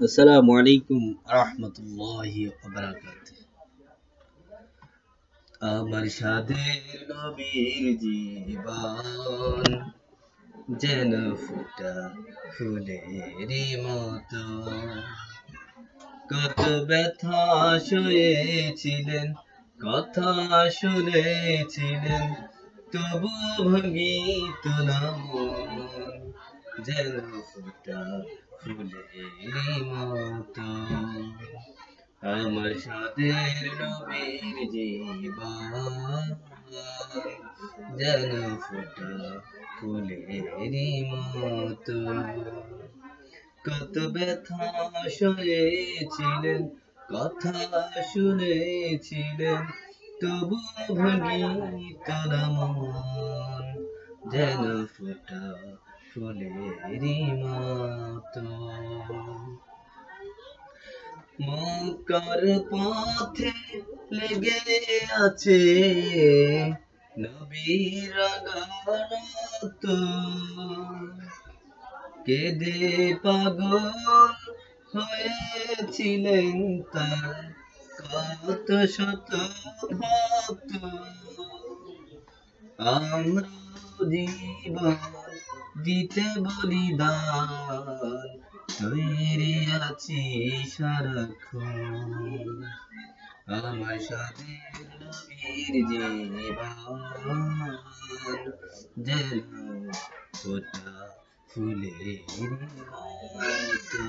আসসালামু আলাইকুম রাহমাতুল্লাহি ওয়া বারাকাতুহু। আমার সাধের নবীর জীবন যেন ফুটা ফুলেরই মতো, কত ব্যথা সয়েছিলেন, কথা শুনেছিলেন, তবু ভাঙিত না মন, যেন ফুটা ফুলেরই মতো। আমার সাথের নবীর জীবন যেন ফোটা ফুলেরই মতো, কত ব্যথা সয়েছিলেন, কথা শুনেছিলেন, তবু ভাঙিত না মন, যেন ফোটা ফুলেরই মতো। মক্কার পথে লেগে আছে নবীর গানত, কেঁদে পাগল হয়েছিলেন তার কত শত ভক্ত। আমরা জীবন দিতে বলিদান, তৈরি আছি সারাক্ষণ। আমার সাথে নবীর জীবন যেন ফোটা ফুলের মতো।